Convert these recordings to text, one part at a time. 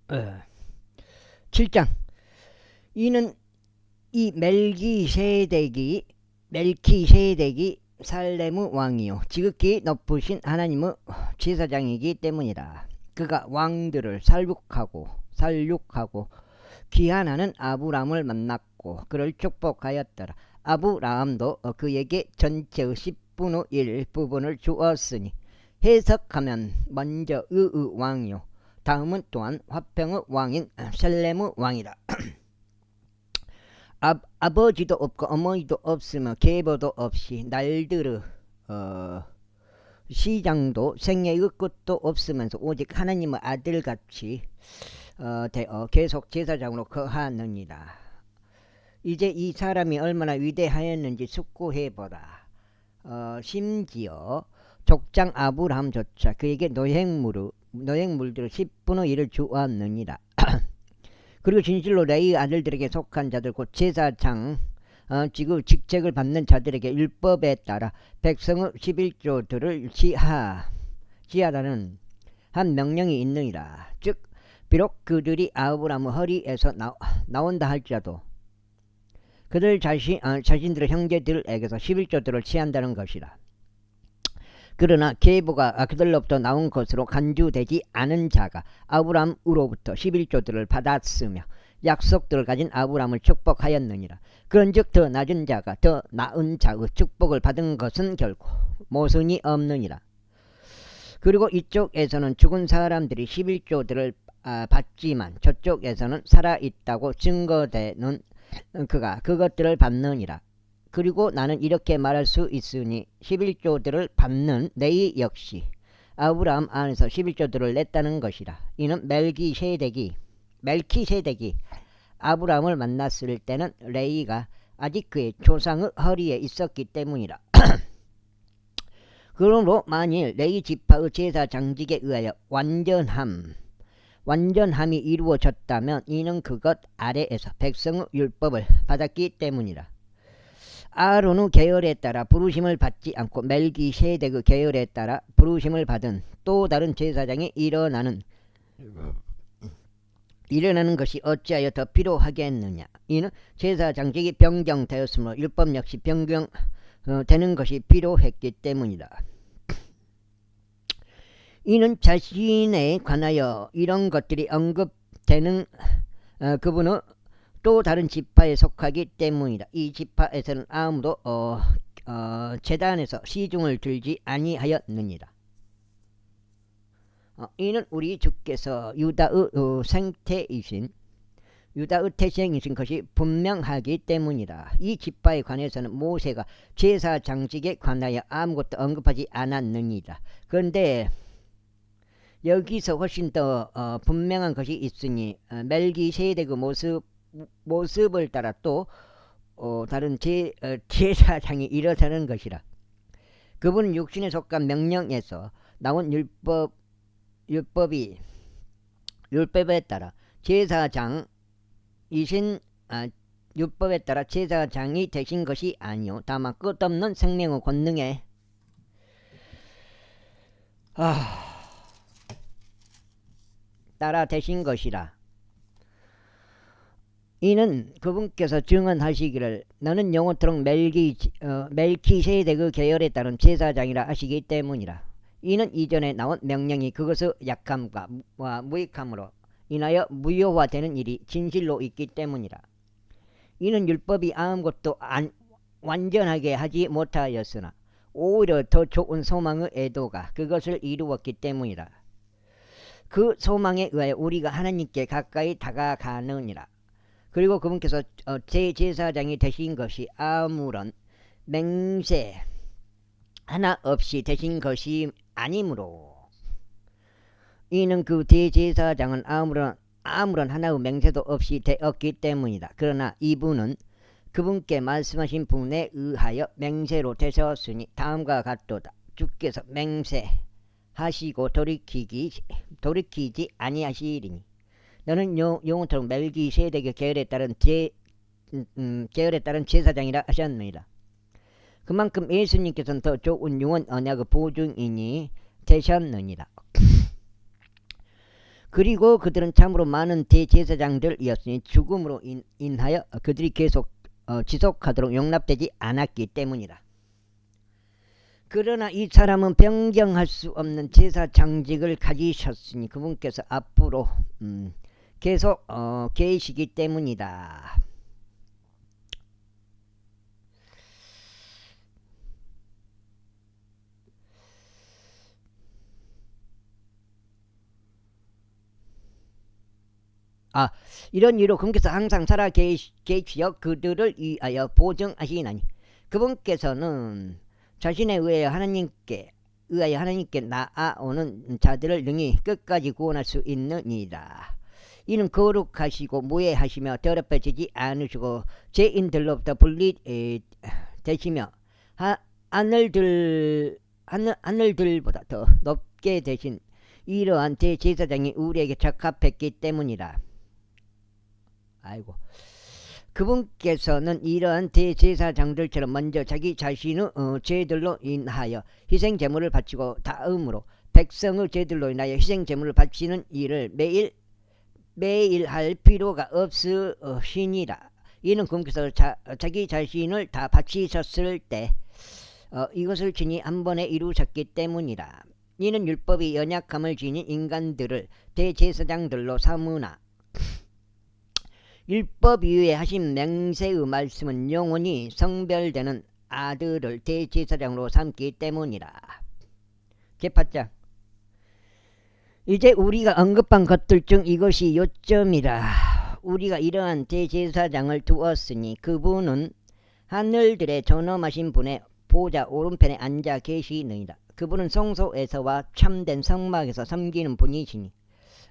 어, 7장. 이는 이 멜기세덱이 살렘의 왕이요 지극히 높으신 하나님의 제사장이기 때문이다. 그가 왕들을 살육하고 기한하는 아브람을 만났고 그를 축복하였더라. 아브라함도 그에게 전체의 10분의 1 부분을 주었으니 해석하면 먼저 의의 왕이요 다음은 또한 화평의 왕인 셀렘의 왕이다. 아버지도 없고 어머니도 없으며 계보도 없이 날들의 시장도 생애의 끝도 없으면서 오직 하나님의 아들같이 되어 계속 제사장으로 거하느니라. 이제 이 사람이 얼마나 위대하였는지 숙고해보라. 심지어 족장 아브라함조차 그에게 노획물들을 10분의 1을 주었느니라. 그리고 진실로 레위 아들들에게 속한 자들 곧 제사장 직책을 받는 자들에게 율법에 따라 백성의 11조들을 지하라는 한 명령이 있느니라. 즉 비록 그들이 아브라함의 허리에서 나온다 할지라도 그들 자신들의 형제들에게서 11조들을 취한다는 것이라. 그러나 계보가 그들로부터 나온 것으로 간주되지 않은 자가 아브람으로부터 11조들을 받았으며 약속들을 가진 아브람을 축복하였느니라. 그런즉 더 낮은 자가 더 나은 자의 축복을 받은 것은 결코 모순이 없느니라. 그리고 이쪽에서는 죽은 사람들이 11조들을 받지만 저쪽에서는 살아있다고 증거되는 그가 그것들을 받느니라. 그리고 나는 이렇게 말할 수 있으니 11조들을 받는 레위 역시 아브라함 안에서 11조들을 냈다는 것이라. 이는 멜키세덱이 아브라함을 만났을 때는 레위가 아직 그의 조상의 허리에 있었기 때문이라. 그러므로 만일 레위 지파의 제사장직에 의하여 완전함이 이루어졌다면 이는 그것 아래에서 백성의 율법을 받았기 때문이라. 아론의 계열에 따라 부르심을 받지 않고 멜기세덱의 계열에 따라 부르심을 받은 또 다른 제사장이 일어나는 것이 어찌하여 더 필요하겠느냐. 이는 제사장직이 변경되었으므로 율법 역시 변경되는 것이 필요했기 때문이다. 이는 자신에 관하여 이런 것들이 언급되는 그분의 또 다른 지파에 속하기 때문이다. 이 지파에서는 아무도 제단에서 시중을 들지 아니하였느니라. 이는 우리 주께서 유다의 태생이신 것이 분명하기 때문이다. 이 지파에 관해서는 모세가 제사장직에 관하여 아무것도 언급하지 않았느니라. 그런데 여기서 훨씬 더 분명한 것이 있으니 멜기세덱의 모습을 따라 또 다른 제사장이 일어서는 것이라. 그분은 육신에 속한 명령에서 나온 율법에 따라 제사장이 되신 것이 아니요 다만 끝없는 생명의 권능에 따라 되신 것이라. 이는 그분께서 증언하시기를 너는 영원토록 멜키세덱의 계열에 따른 제사장이라 하시기 때문이라. 이는 이전에 나온 명령이 그것의 약함과 무익함으로 인하여 무효화되는 일이 진실로 있기 때문이라. 이는 율법이 아무것도 완전하게 하지 못하였으나 오히려 더 좋은 소망의 애도가 그것을 이루었기 때문이라. 그 소망에 의하여 우리가 하나님께 가까이 다가가느니라. 그리고 그분께서 제사장이 되신 것이 아무런 맹세 하나 없이 되신 것이 아니므로 이는 그 대제사장은 아무런 하나의 맹세도 없이 되었기 때문이다. 그러나 이분은 그분께 말씀하신 분에 의하여 맹세로 되셨으니 다음과 같도다. 주께서 맹세하시고 돌이키지 아니하시리니 너는 영원토록 멜기세덱의 계열에 따른 제사장이라 하셨느니라. 그만큼 예수님께서는 더 좋은 유언 언약의 보증인이 되셨느니라. 그리고 그들은 참으로 많은 대제사장들이었으니 죽음으로 인하여 그들이 계속 지속하도록 용납되지 않았기 때문이라. 그러나 이 사람은 변경할 수 없는 제사장직을 가지셨으니 그분께서 앞으로 계속 계시기 때문이다. 이런 이유로 그분께서 항상 살아 계시어 그들을 위하여 보증하시나니 그분께서는 자신에 의하여 하나님께 나아오는 자들을 능히 끝까지 구원할 수 있느니라. 이는 거룩하시고 무해하시며 더럽혀지지 않으시고 죄인들로부터 분리되시며 하늘들보다 더 높게 되신 이러한 대제사장이 우리에게 적합했기 때문이라. 그분께서는 이러한 대제사장들처럼 먼저 자기 자신의 죄들로 인하여 희생제물을 바치고 다음으로 백성의 죄들로 인하여 희생제물을 바치는 일을 매일 할 필요가 없으시니라. 이는 그분께서 자기 자신을 다 바치셨을 때 이것을 친히 한 번에 이루셨기 때문이라. 이는 율법이 연약함을 지닌 인간들을 대제사장들로 삼으나 율법 이후에 하신 맹세의 말씀은 영원히 성별되는 아들을 대제사장으로 삼기 때문이라. 개파장. 이제 우리가 언급한 것들 중 이것이 요점이라. 우리가 이러한 대제사장을 두었으니 그분은 하늘들의 존엄하신 분의 보좌 오른편에 앉아 계시느니라. 그분은 성소에서와 참된 성막에서 섬기는 분이시니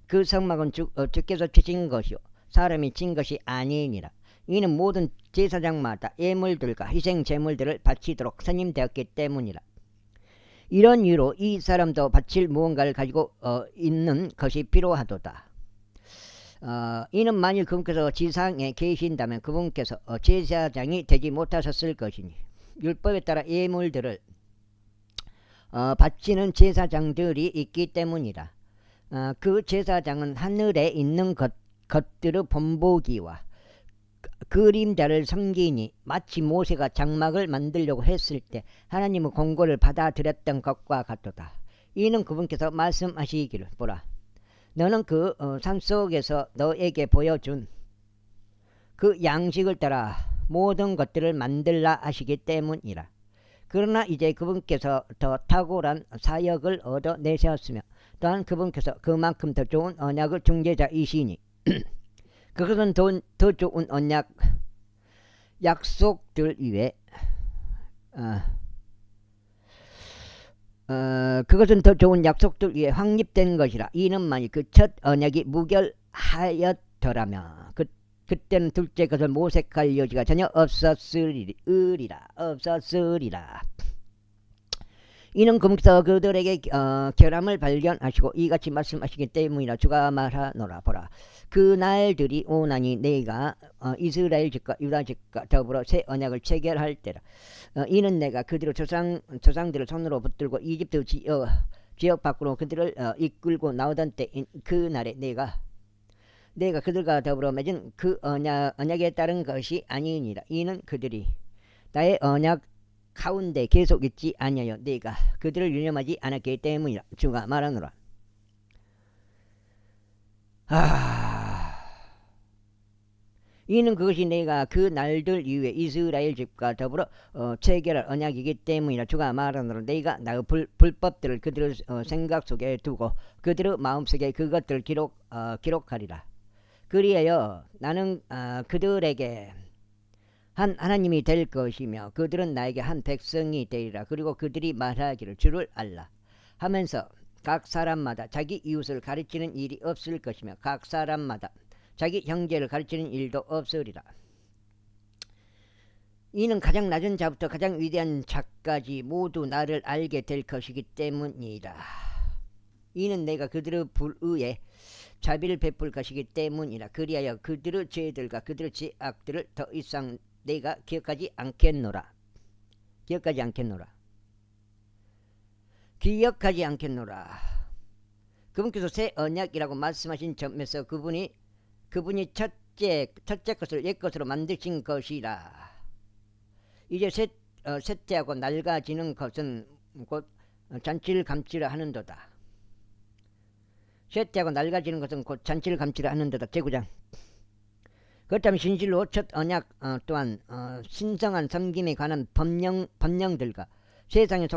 그 성막은 주께서 치신 것이요 사람이 친 것이 아니니라. 이는 모든 제사장마다 예물들과 희생제물들을 바치도록 선임되었기 때문이라. 이런 이유로 이 사람도 바칠 무언가를 가지고 있는 것이 필요하도다. 이는 만일 그분께서 지상에 계신다면 그분께서 제사장이 되지 못하셨을 것이니 율법에 따라 예물들을 바치는 제사장들이 있기 때문이라. 그 제사장은 하늘에 있는 것들의 본보기와 그림자를 섬기니 마치 모세가 장막을 만들려고 했을 때 하나님의 공고를 받아들였던 것과 같도다. 이는 그분께서 말씀하시기를 보라 너는 그 산속에서 너에게 보여준 그 양식을 따라 모든 것들을 만들라 하시기 때문이라. 그러나 이제 그분께서 더 탁월한 사역을 얻어내셨으며 또한 그분께서 그만큼 더 좋은 언약의 중재자이시니 그것은 더 좋은 약속들 위에 그것은 더 좋은 약속들 위에 확립된 것이라. 이는 만일 그 첫 언약이 무결하였더라면 그때는 둘째 것을 모색할 여지가 전혀 없었으리라. 이는 그분께서 그들에게 결함을 발견하시고 이같이 말씀하시기 때문이라. 주가 말하노라 보라 그 날들이 오나니 내가 이스라엘 집과 유다 집과 더불어 새 언약을 체결할 때라. 이는 내가 그들의 조상들을 손으로 붙들고 이집트 지역 밖으로 그들을 이끌고 나오던 때인 그 날에 내가 그들과 더불어 맺은 그 언약에 따른 것이 아니니라. 이는 그들이 나의 언약 가운데 계속 있지 아니하여 내가 그들을 유념하지 않았기 때문이라. 주가 말하노라. 이는 그것이 내가 그 날들 이후에 이스라엘 집과 더불어 체결할 언약이기 때문이라. 주가 말하노라. 내가 나의 불법들을 그들의 생각 속에 두고 그들의 마음속에 그것들을 기록하리라. 그리하여 나는 그들에게 한 하나님이 될 것이며 그들은 나에게 한 백성이 되리라. 그리고 그들이 말하기를 주를 알라 하면서 각 사람마다 자기 이웃을 가르치는 일이 없을 것이며 각 사람마다 자기 형제를 가르치는 일도 없으리라. 이는 가장 낮은 자부터 가장 위대한 자까지 모두 나를 알게 될 것이기 때문이라. 이는 내가 그들의 불의에 자비를 베풀 것이기 때문이라. 그리하여 그들의 죄들과 그들의 죄악들을 더 이상 내가 기억하지 않겠노라. 그분께서 새 언약이라고 말씀하신 점에서 그분이 첫째 것을 옛 것으로 만드신 것이라. 이제 셋째하고 낡아지는 것은 곧 잔치를 감치라 하는도다. 셋째하고 낡아지는 것은 곧 잔치를 감치라 하는도다. 제9장. 그렇다면 진실로 첫 언약 또한 신성한 섬김에 관한 법령들과 세상에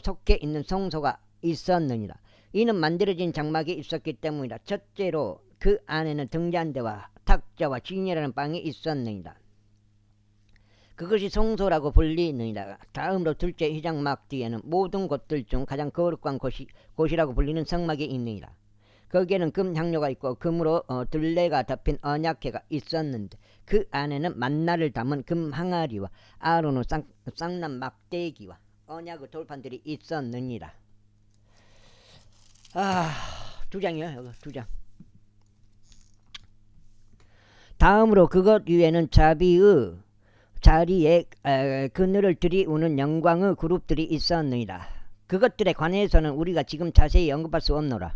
속해 있는 성소가 있었느니라. 이는 만들어진 장막이 있었기 때문이다. 첫째로 그 안에는 등잔대와 탁자와 진이라는 방이 있었느니라. 그것이 성소라고 불리느니라. 다음으로 둘째 휘장막 뒤에는 모든 곳들 중 가장 거룩한 곳이라고 불리는 성막이 있느니라. 거기에는 금 향료가 있고 금으로 둘레가 덮인 언약궤가 있었는데 그 안에는 만나를 담은 금 항아리와 아론의 쌍난 막대기와 언약의 돌판들이 있었느니라. 2장이요. 여기 2장. 다음으로 그것 위에는 자비의 자리에 그늘을 들이우는 영광의 그룹들이 있었느니라. 그것들에 관해서는 우리가 지금 자세히 언급할 수 없노라.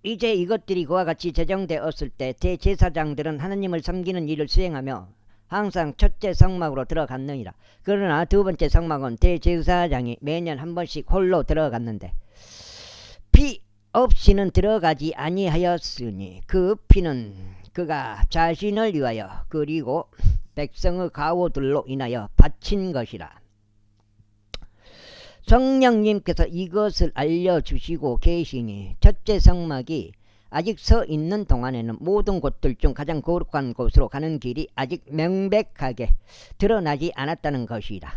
이제 이것들이 그와 같이 제정되었을 때 대제사장들은 하나님을 섬기는 일을 수행하며 항상 첫째 성막으로 들어갔느니라. 그러나 두 번째 성막은 대제사장이 매년 한 번씩 홀로 들어갔는데 피 없이는 들어가지 아니하였으니 그 피는 그가 자신을 위하여 그리고 백성의 가호들로 인하여 바친 것이라. 성령님께서 이것을 알려주시고 계시니 첫째 성막이 아직 서 있는 동안에는 모든 곳들 중 가장 거룩한 곳으로 가는 길이 아직 명백하게 드러나지 않았다는 것이라.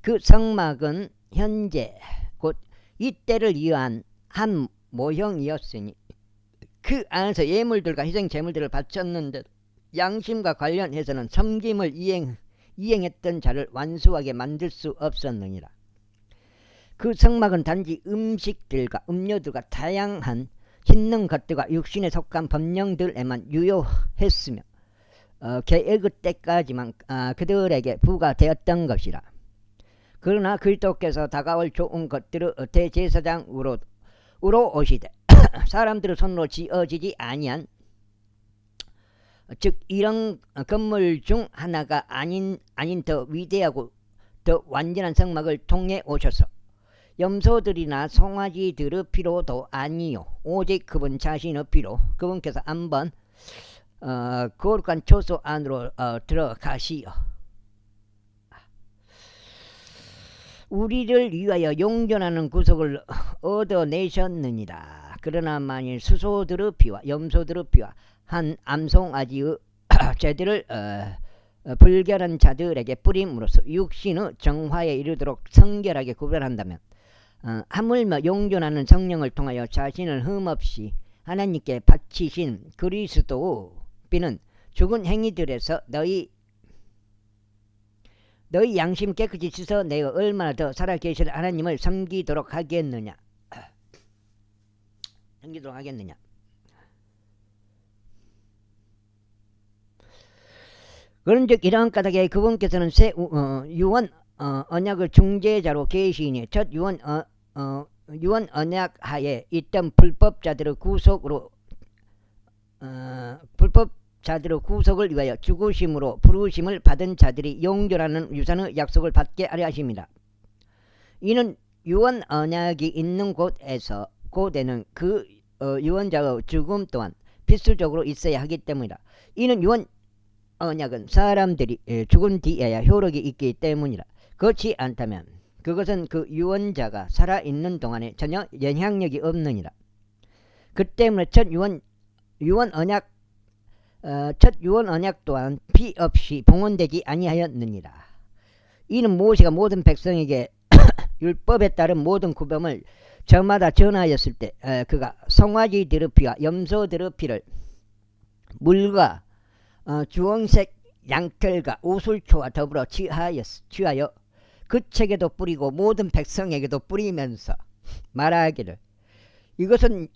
그 성막은 현재 곧 이때를 위한 한 모형이었으니 그 안에서 예물들과 희생 제물들을 바쳤는데 양심과 관련해서는 섬김을 이행했던 자를 완수하게 만들 수 없었느니라. 그 성막은 단지 음식들과 음료들과 다양한 씻는 것들과 육신에 속한 법령들에만 유효했으며 계획의 때까지만 그들에게 부과되었던 것이라. 그러나 그리스도께서 다가올 좋은 것들을 대제사장으로 오시되 사람들의 손으로 지어지지 아니한 즉 이런 건물 중 하나가 아닌 더 위대하고 더 완전한 성막을 통해 오셔서 염소들이나 송아지들의 피로도 아니요 오직 그분 자신의 피로 그분께서 한번 거룩한 초소 안으로 들어가시어 우리를 위하여 용전하는 구속을 얻어내셨느니라. 그러나 만일 수소들의 피와 염소들의 피와 한 암송아지의 죄들을 불결한 자들에게 뿌림으로써 육신의 정화에 이르도록 성결하게 구별한다면 하물며 용존하는 성령을 통하여 자신을 흠없이 하나님께 바치신 그리스도의 피는 죽은 행위들에서 너희 양심 깨끗이 씻어내어 얼마나 더 살아계실 하나님을 섬기도록 하겠느냐. 그런즉 이러한 까닭에 그분께서는 새 유언 언약의 중재자로 계시니 첫 유언 언약 하에 있던 불법자들의 구속을 위하여 죽으심으로 부르심을 받은 자들이 용결하는 유산의 약속을 받게 하려 하십니다. 이는 유언 언약이 있는 곳에는 그 유언자의 죽음 또한 필수적으로 있어야 하기 때문이다. 이는 유언 언약은 사람들이 죽은 뒤에야 효력이 있기 때문이라. 그렇지 않다면 그것은 그 유언자가 살아있는 동안에 전혀 영향력이 없느니라. 그 때문에 첫 유언 언약 또한 피 없이 봉헌되지 아니하였느니라. 이는 모세가 모든 백성에게 율법에 따른 모든 구범을 저마다 전하였을 때 그가 송아지들의 피와 염소들의 피를 물과 주홍색 양털과 우슬초와 더불어 취하여 그 책에도 뿌리고 모든 백성에게도 뿌리면서 말하기를 이것은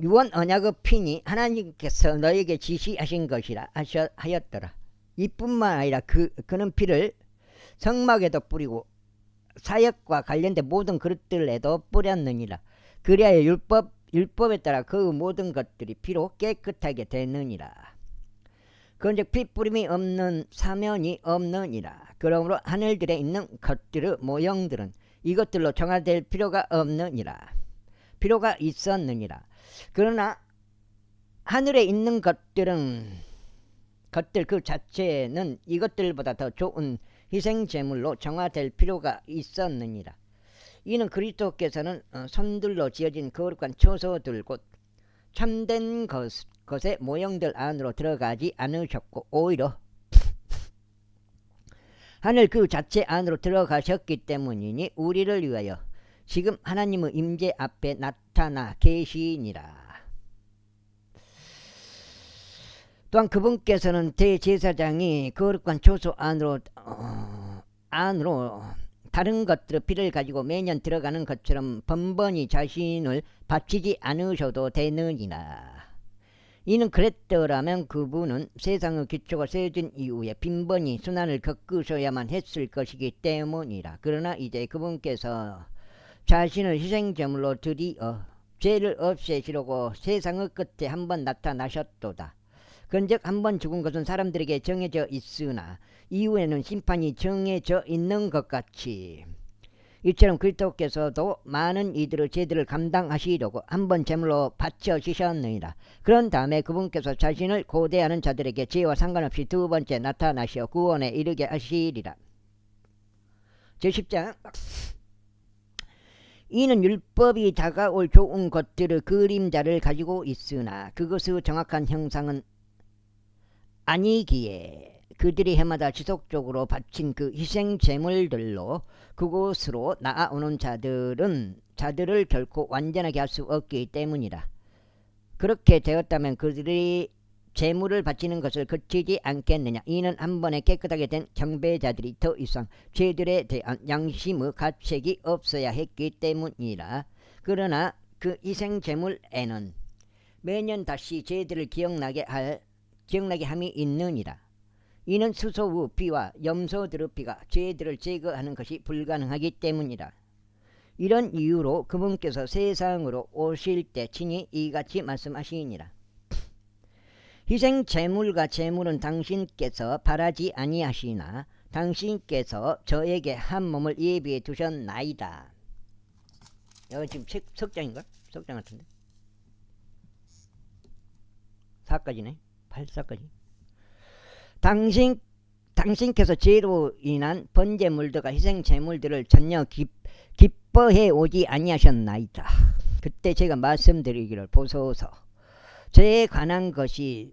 유언 언약의 피니 하나님께서 너에게 지시하신 것이라 하였더라. 이뿐만 아니라 그는 피를 성막에도 뿌리고 사역과 관련된 모든 그릇들에도 뿌렸느니라. 그리하여 율법 율법에 따라 그 모든 것들이 피로 깨끗하게 되느니라. 그런즉 핏부림이 없는 사면이 없느니라. 그러므로 하늘들에 있는 것들의 모형들은 이것들로 정화될 필요가 없느니라. 필요가 있었느니라. 그러나 하늘에 있는 것들 그 자체는 이것들보다 더 좋은 희생제물로 정화될 필요가 있었느니라. 이는 그리스도께서는 손들로 지어진 거룩한 처소들 곧 참된 것의 모형들 안으로 들어가지 않으셨고 오히려 하늘 그 자체 안으로 들어가셨기 때문이니 우리를 위하여 지금 하나님의 임재 앞에 나타나 계시니라. 또한 그분께서는 대제사장이 거룩한 처소 안으로 다른 것들의 피를 가지고 매년 들어가는 것처럼 번번이 자신을 바치지 않으셔도 되느니라. 이는 그랬더라면 그분은 세상의 기초가 세워진 이후에 빈번히 순환을 겪으셔야만 했을 것이기 때문이라. 그러나 이제 그분께서 자신을 희생제물로 드리어 죄를 없애시려고 세상의 끝에 한번 나타나셨도다. 그런즉 한번 죽은 것은 사람들에게 정해져 있으나 이후에는 심판이 정해져 있는 것 같이 이처럼 그리스도께서도 많은 이들의 죄들을 감당하시려고 한번 제물로 바쳐지셨느니라. 그런 다음에 그분께서 자신을 고대하는 자들에게 죄와 상관없이 두 번째 나타나시어 구원에 이르게 하시리라. 제10장 이는 율법이 다가올 좋은 것들의 그림자를 가지고 있으나 그것의 정확한 형상은 아니기에 그들이 해마다 지속적으로 바친 그 희생 제물들로 그곳으로 나아오는 자들을 결코 완전하게 할 수 없기 때문이라. 그렇게 되었다면 그들이 제물을 바치는 것을 그치지 않겠느냐. 이는 한 번에 깨끗하게 된 경배자들이 더 이상 죄들에 대한 양심의 가책이 없어야 했기 때문이라. 그러나 그 희생 제물에는 매년 다시 죄들을 기억나게 함이 있느니라. 이는 수소의 피와 염소들의 피가 죄들을 제거하는 것이 불가능하기 때문이라. 이런 이유로 그분께서 세상으로 오실 때 친히 이같이 말씀하시니라. 희생 제물과 제물은 당신께서 바라지 아니하시나 당신께서 저에게 한 몸을 예비해 두셨나이다. 여기 지금 책 석장인가? 석장 같은데 4까지네 8사까지. 당신께서 죄로 인한 번제물들과 희생제물들을 전혀 기뻐해 오지 아니하셨나이다. 그때 제가 말씀드리기를 보소서. 죄에 관한 것이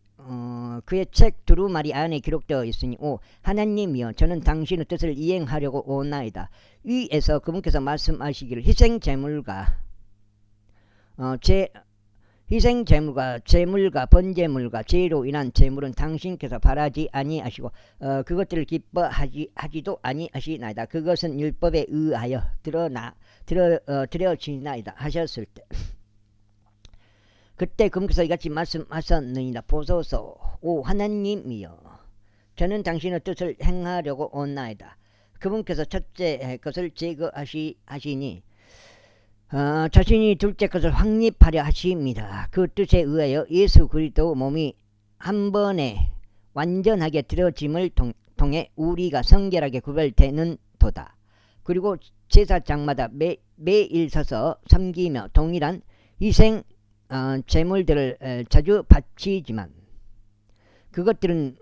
그의 책 두루마리 안에 기록되어 있으니 하나님이여 저는 당신의 뜻을 이행하려고 오나이다. 위에서 그분께서 말씀하시기를 희생제물과 제물과 번제물과 죄로 인한 제물은 당신께서 바라지 아니하시고 그것들을 기뻐하지도 아니하시나이다. 그것은 율법에 의하여 드려지나이다 하셨을 때 그때 그분께서 이같이 말씀하셨느니라. 보소서 오 하나님이여 저는 당신의 뜻을 행하려고 온나이다. 그분께서 첫째 것을 제거하시니 자신이 둘째 것을 확립하려 하십니다. 그 뜻에 의하여 예수 그리스도 몸이 한 번에 완전하게 드려짐을 통해 우리가 성결하게 구별되는 도다. 그리고 제사장마다 매일 서서 섬기며 동일한 희생 제물들을 자주 바치지만 그것들은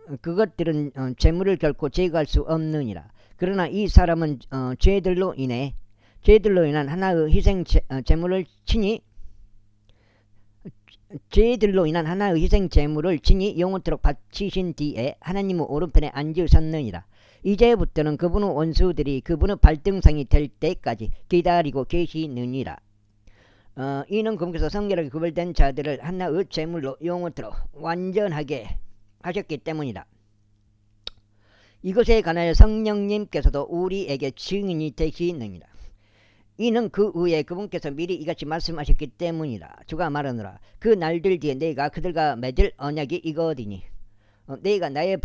제물을 결코 제거할 수 없느니라. 그러나 이 사람은 죄들로 인한 하나의 희생 제물을 친히 영원토록 바치신 뒤에 하나님의 오른편에 앉으셨느니라. 이제부터는 그분의 원수들이 그분의 발등상이 될 때까지 기다리고 계시느니라. 이는 그분께서 성결하게 구별된 자들을 하나의 제물로 영원토록 완전하게 하셨기 때문이다. 이것에 관하여 성령님께서도 우리에게 증인이 되시느니라. 이는 그 후에 그분께서 미리 이같이 말씀하셨기 때문이라. 주가 말하노라. 그 날들 뒤에 내가 그들과 맺을 언약이 이거니니 내가 나의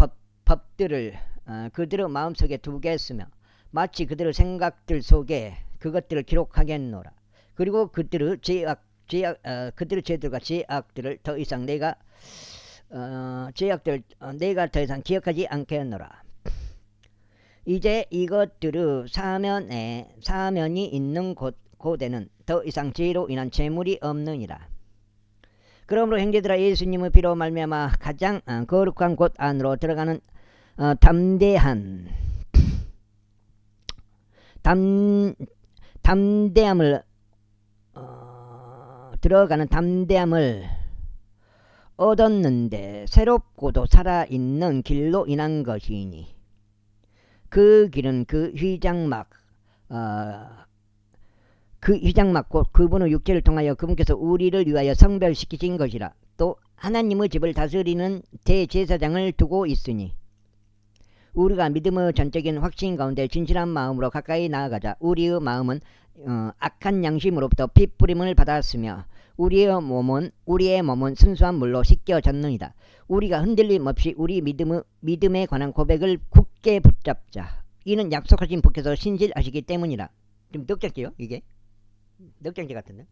법들을 그들의 마음속에 두겠으며 마치 그들의 생각들 속에 그것들을 기록하겠노라. 그리고 그들의 그들의 죄들과 죄악들을 더 이상 내가 죄악들 내가 더 이상 기억하지 않겠노라. 이제 이것들의 사면이 있는 곳에는 더 이상 죄로 인한 재물이 없느니라. 그러므로 형제들아, 예수님의 피로 말미암아 가장 거룩한 곳 안으로 들어가는 담대함을 얻었는데 새롭고도 살아있는 길로 인한 것이니 그 길은 그 휘장막 곧 그분의 육체를 통하여 그분께서 우리를 위하여 성별시키신 것이라. 또 하나님의 집을 다스리는 대제사장을 두고 있으니 우리가 믿음의 전적인 확신 가운데 진실한 마음으로 가까이 나아가자. 우리의 마음은 악한 양심으로부터 핏부림을 받았으며 우리의 몸은 순수한 물로 씻겨졌느니라. 우리가 흔들림 없이 우리 믿음에 관한 고백을 굳게 붙잡자. 이는 약속하신 분께서 신실하시기 때문이라. 좀 넉장지요 이게? 넉장지 같은데?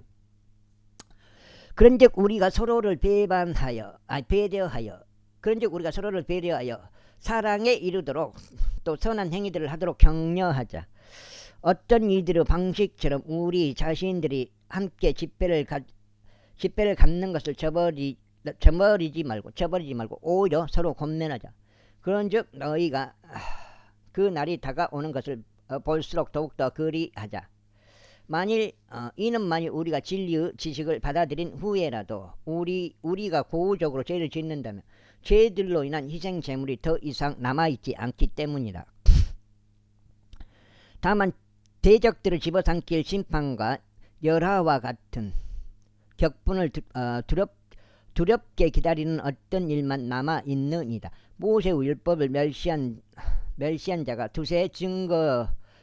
그런즉 우리가 서로를 배려하여 사랑에 이르도록 또 선한 행위들을 하도록 격려하자. 어떤 이들의 방식처럼 우리 자신들이 함께 집회를 갖는 것을 저버리지 말고 오히려 서로 권면하자. 그런즉 너희가 그 날이 다가오는 것을 볼수록 더욱더 그리하자. 이는 만일 우리가 진리의 지식을 받아들인 후에라도 우리가 고의적으로 죄를 짓는다면 죄들로 인한 희생 제물이 더 이상 남아있지 않기 때문이라. 다만 대적들을 집어삼킬 심판과 열화와 같은 격분을 두렵게 기다리는 어떤 일만 남아있느니라. 모세의 율법을 멸시한 자가 두세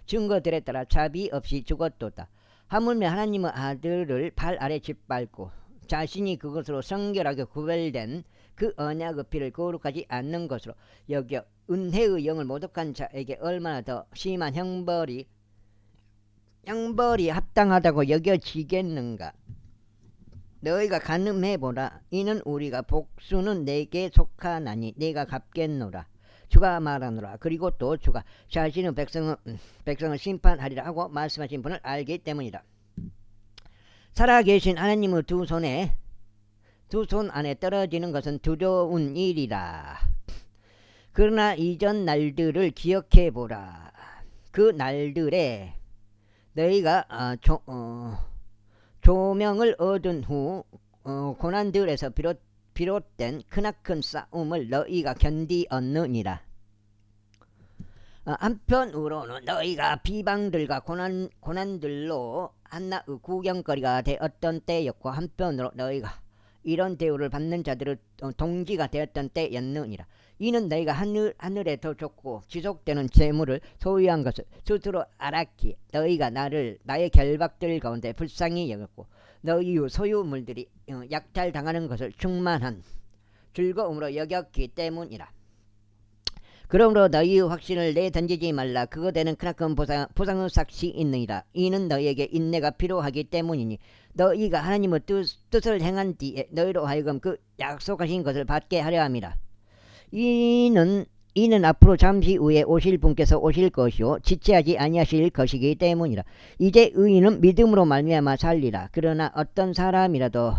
증거들에 따라 자비 없이 죽었도다. 하물며 하나님의 아들을 발 아래 짓밟고 자신이 그것으로 성결하게 구별된 그 언약의 피를 거룩하지 않는 것으로 여겨 은혜의 영을 모독한 자에게 얼마나 더 심한 형벌이 합당하다고 여겨지겠는가. 너희가 간음해보라. 이는 우리가 복수는 내게 속하나니 내가 갚겠노라. 주가 말하노라. 그리고 또 주가 자신의 백성을 심판하리라 하고 말씀하신 분을 알기 때문이다. 살아계신 하나님의 두 손 안에 떨어지는 것은 두려운 일이라. 그러나 이전 날들을 기억해보라. 그 날들에 너희가 조명을 얻은 후 고난들에서 비롯된 크나큰 싸움을 너희가 견디었느니라. 한편으로는 너희가 비방들과 고난들로 한낱의 구경거리가 되었던 때였고 한편으로 너희가 이런 대우를 받는 자들의 동지가 되었던 때였느니라. 이는 너희가 하늘에 더 좋고 지속되는 재물을 소유한 것을 스스로 알았기에 너희가 나의 결박들 가운데 불쌍히 여겼고 너희의 소유물들이 약탈당하는 것을 충만한 즐거움으로 여겼기 때문이라. 그러므로 너희의 확신을 내던지지 말라. 그거대는 크나큰 보상의 삭시 있느니라. 이는 너희에게 인내가 필요하기 때문이니 너희가 하나님의 뜻을 행한 뒤에 너희로 하여금 그 약속하신 것을 받게 하려 함이라. 이는 앞으로 잠시 후에 오실 분께서 오실 것이요 지체하지 아니하실 것이기 때문이라. 이제 의인은 믿음으로 말미암아 살리라. 그러나 어떤 사람이라도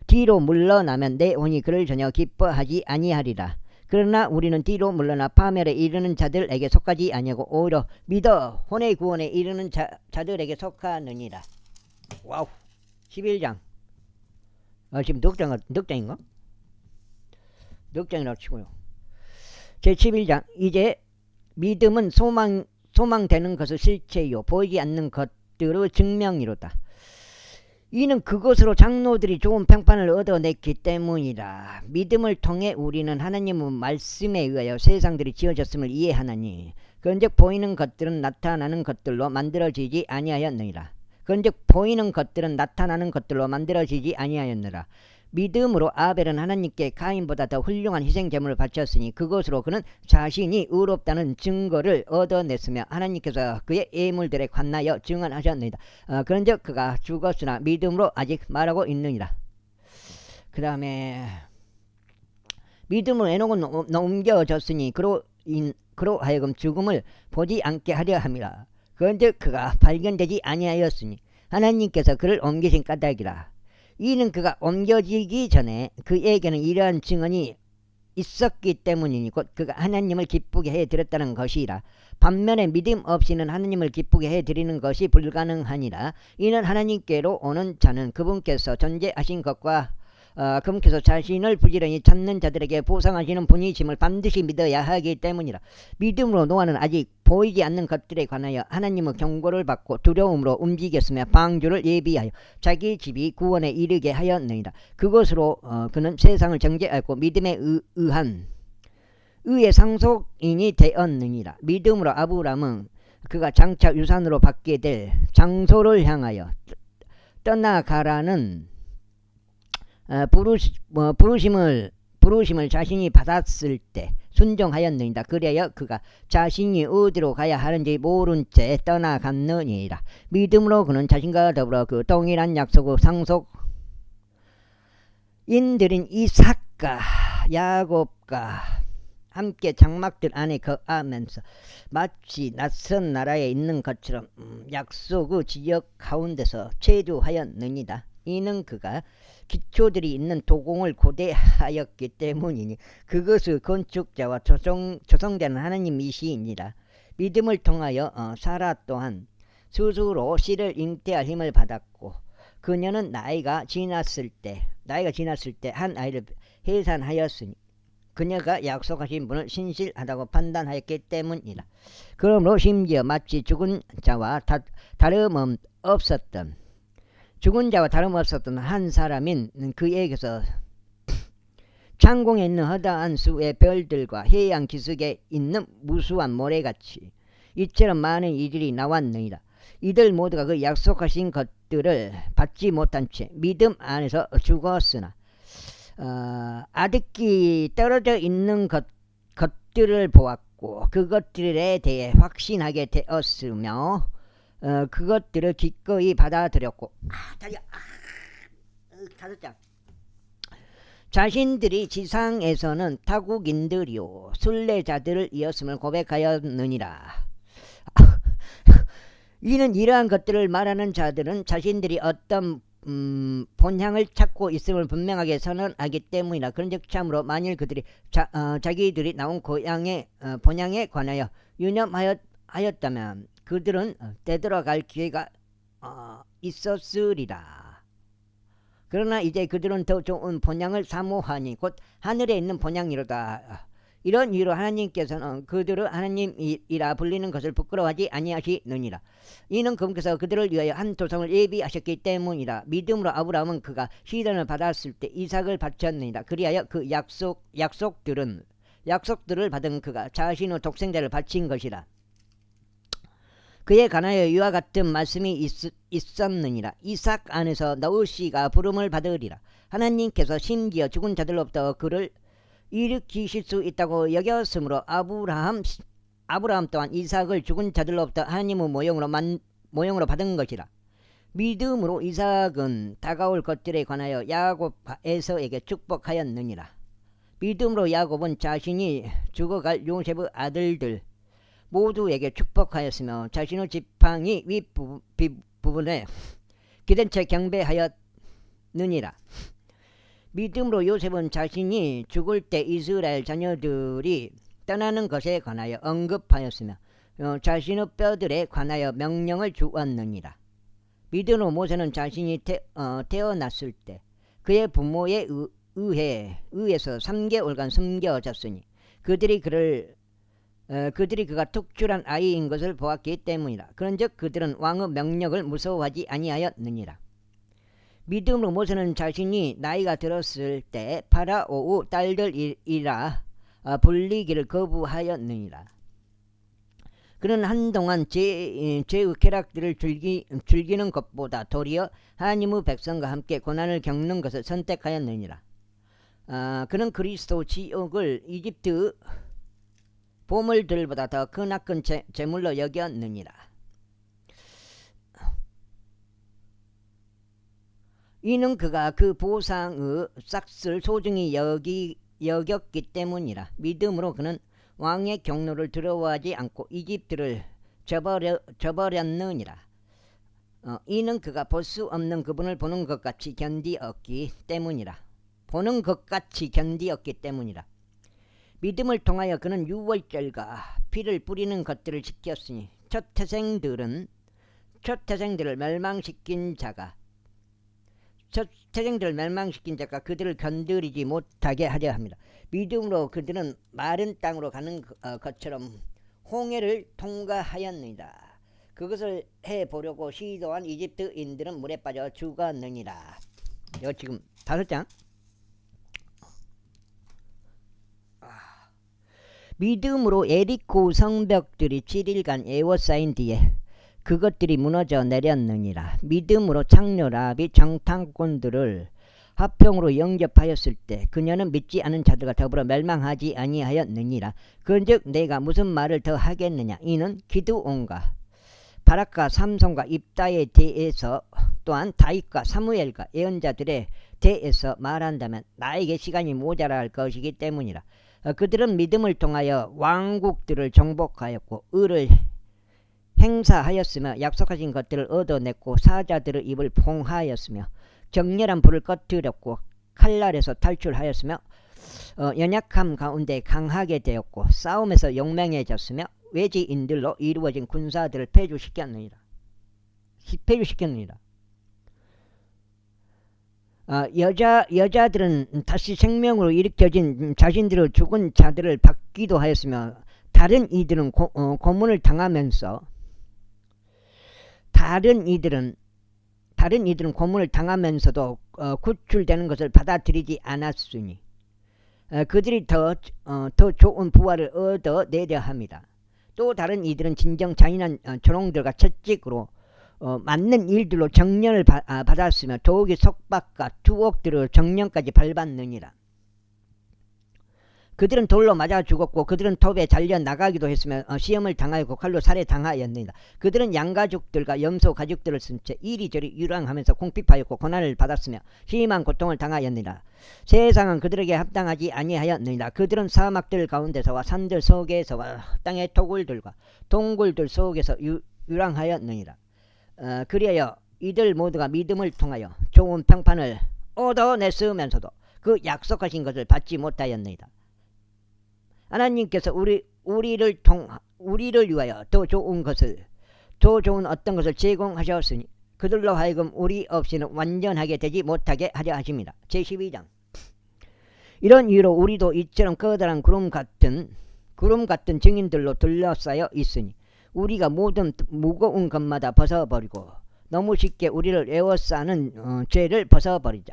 뒤로 물러나면 내 혼이 그를 전혀 기뻐하지 아니하리라. 그러나 우리는 뒤로 물러나 파멸에 이르는 자들에게 속하지 아니하고 오히려 믿어 혼의 구원에 이르는 자들에게 속하느니라. 와우. 11장. 지금 넉장인가? 넉장이라고 치고요. 제11장. 이제 믿음은 소망되는 것의 실체요 보이지 않는 것들의 증명이로다. 이는 그것으로 장로들이 좋은 평판을 얻어냈기 때문이라. 믿음을 통해 우리는 하나님의 말씀에 의하여 세상들이 지어졌음을 이해하나니 그런즉 보이는 것들은 나타나는 것들로 만들어지지 아니하였느니라. 그런즉 보이는 것들은 나타나는 것들로 만들어지지 아니하였느라. 믿음으로 아벨은 하나님께 가인보다 더 훌륭한 희생제물을 바쳤으니 그것으로 그는 자신이 의롭다는 증거를 얻어냈으며 하나님께서 그의 예물들에 관하여 증언하셨느니라. 그런즉 그가 죽었으나 믿음으로 아직 말하고 있느니라. 그 다음에 믿음으로 에녹은 옮겨졌으니 그로 하여금 죽음을 보지 않게 하려 함이라. 그런즉 그가 발견되지 아니하였으니 하나님께서 그를 옮기신 까닭이라. 이는 그가 옮겨지기 전에 그에게는 이러한 증언이 있었기 때문이니 곧 그가 하나님을 기쁘게 해드렸다는 것이라. 반면에 믿음 없이는 하나님을 기쁘게 해드리는 것이 불가능하니라. 이는 하나님께로 오는 자는 그분께서 존재하신 것과 그분께서 자신을 부지런히 찾는 자들에게 보상하시는 분이심을 반드시 믿어야 하기 때문이라. 믿음으로 노아는 아직 보이지 않는 것들에 관하여 하나님의 경고를 받고 두려움으로 움직였으며 방주를 예비하여 자기 집이 구원에 이르게 하였느니라. 그것으로 그는 세상을 정죄하였고 믿음에 의한 의의 상속인이 되었느니라. 믿음으로 아브라함은 그가 장차 유산으로 받게 될 장소를 향하여 떠나가라는 부르심을 자신이 받았을 때 순종하였느니라. 그래야 그가 자신이 어디로 가야 하는지 모른 채 떠나갔느니라. 믿음으로 그는 자신과 더불어 그 동일한 약속의 상속인들인 이삭과 야곱과 함께 장막들 안에 거하면서 마치 낯선 나라에 있는 것처럼 약속의 지역 가운데서 체류하였느니라. 이는 그가 기초들이 있는 도공을 고대하였기 때문이니 그것의 건축자와 조성자는 하나님이시니라. 믿음을 통하여 사라 또한 스스로 씨를 잉태할 힘을 받았고 그녀는 나이가 지났을 때 한 아이를 해산하였으니 그녀가 약속하신 분을 신실하다고 판단하였기 때문이라. 그러므로 심지어 마치 죽은 자와 다름없었던 한 사람인 그에게서 창공에 있는 허다한 수의 별들과 해양 기슭에 있는 무수한 모래같이 이처럼 많은 이들이 나왔느니라. 이들 모두가 그 약속하신 것들을 받지 못한 채 믿음 안에서 죽었으나 아득히 떨어져 있는 것들을 보았고 그것들에 대해 확신하게 되었으며 그것들을 기꺼이 받아들였고 자신들이 지상에서는 타국인들이요 순례자들이었음을 고백하였느니라. 이는 이러한 것들을 말하는 자들은 자신들이 어떤 본향을 찾고 있음을 분명하게 선언하기 때문이라. 그런즉 참으로 만일 그들이 자기들이 나온 본향에 관하여 유념하였다면 그들은 되돌아갈 기회가 있었으리라. 그러나 이제 그들은 더 좋은 본향을 사모하니 곧 하늘에 있는 본향이로다. 이런 이유로 하나님께서는 그들을 하나님이라 불리는 것을 부끄러워하지 아니하시느니라. 이는 그분께서 그들을 위하여 한 조상을 예비하셨기 때문이라. 믿음으로 아브라함은 그가 시련을 받았을 때 이삭을 바쳤느니라. 그리하여 그 약속들을 받은 그가 자신의 독생자를 바친 것이라. 그에 관하여 이와 같은 말씀이 있었느니라. 이삭 안에서 너으씨가 부름을 받으리라. 하나님께서 심지어 죽은 자들로부터 그를 일으키실 수 있다고 여겼으므로 아브라함 또한 이삭을 죽은 자들로부터 하나님의 모형으로 받은 것이라. 믿음으로 이삭은 다가올 것들에 관하여 야곱 에서에게 축복하였느니라. 믿음으로 야곱은 자신이 죽어갈 요셉의 아들들 모두에게 축복하였으며 자신의 지팡이 윗부분에 기댄 채 경배하였느니라. 믿음으로 요셉은 자신이 죽을 때 이스라엘 자녀들이 떠나는 것에 관하여 언급하였으며 자신의 뼈들에 관하여 명령을 주었느니라. 믿음으로 모세는 자신이 태어났을 때 그의 부모에 의해서 3개월간 숨겨졌으니 그들이 그가 특출한 아이인 것을 보았기 때문이라. 그런즉 그들은 왕의 명령을 무서워하지 아니하였느니라. 믿음으로 모세는 자신이 나이가 들었을 때 파라오의 딸들이라 불리기를 거부하였느니라. 그는 한동안 죄의 쾌락들을 즐기는 것보다 도리어 하나님의 백성과 함께 고난을 겪는 것을 선택하였느니라. 그는 그리스도 지옥을 이집트 보물들보다 더 크나큰 재물로 여겼느니라. 이는 그가 그 보상의 싹을 소중히 여겼기 때문이라. 믿음으로 그는 왕의 경로를 두려워하지 않고 이집트를 저버렸느니라. 이는 그가 볼 수 없는 그분을 보는 것 같이 견디었기 때문이라. 보는 것 같이 견디었기 때문이라. 믿음을 통하여 그는 유월절과 피를 뿌리는 것들을 지켰으니 첫 태생들을 멸망시킨 자가 그들을 건드리지 못하게 하려 합니다. 믿음으로 그들은 마른 땅으로 가는 것처럼 홍해를 통과하였느니라. 그것을 해보려고 시도한 이집트인들은 물에 빠져 죽었느니라. 이거 지금 5장. 믿음으로 에리코 성벽들이 7일간 에워싸인 뒤에 그것들이 무너져 내렸느니라. 믿음으로 창녀 라합이 정탐꾼들을 화평으로 영접하였을 때 그녀는 믿지 않은 자들과 더불어 멸망하지 아니하였느니라. 그런즉 내가 무슨 말을 더 하겠느냐. 이는 기드온과 바락과 삼손과 입다에 대해서 또한 다윗과 사무엘과 예언자들에 대해서 말한다면 나에게 시간이 모자랄 것이기 때문이라. 그들은 믿음을 통하여 왕국들을 정복하였고 의를 행사하였으며 약속하신 것들을 얻어냈고 사자들의 입을 봉하였으며 격렬한 불을 꺼뜨렸고 칼날에서 탈출하였으며 연약함 가운데 강하게 되었고 싸움에서 용맹해졌으며 외지인들로 이루어진 군사들을 패주시켰느니라. 여자들은 다시 생명으로 일으켜진 자신들의 죽은 자들을 받기도 하였으며 다른 이들은 고문을 당하면서 고문을 당하면서도 구출되는 것을 받아들이지 않았으니 그들이 더 좋은 부활을 얻어내려 합니다. 또 다른 이들은 진정 잔인한 조롱들과 채찍으로 맞는 일들로 정령을 받았으며 도옥의 속박과 투옥들의 정령까지 밟았느니라. 그들은 돌로 맞아 죽었고 그들은 톱에 잘려 나가기도 했으며 시험을 당하였고 칼로 살해당하였느니라. 그들은 양가죽들과 염소 가죽들을 쓴 채 이리저리 유랑하면서 공핍하였고 고난을 받았으며 심한 고통을 당하였느니라. 세상은 그들에게 합당하지 아니하였느니라. 그들은 사막들 가운데서와 산들 속에서와 땅의 토굴들과 동굴들 속에서 유랑하였느니라. 그리하여 이들 모두가 믿음을 통하여 좋은 평판을 얻어냈으면서도 그 약속하신 것을 받지 못하였느니라. 하나님께서 우리를 위하여 더 좋은 어떤 것을 제공하셨으니 그들로 하여금 우리 없이는 완전하게 되지 못하게 하려 하십니다. 제12장. 이런 이유로 우리도 이처럼 커다란 구름 같은 증인들로 둘러싸여 있으니 우리가 모든 무거운 것마다 벗어버리고 너무 쉽게 우리를 에워싸는 죄를 벗어버리자.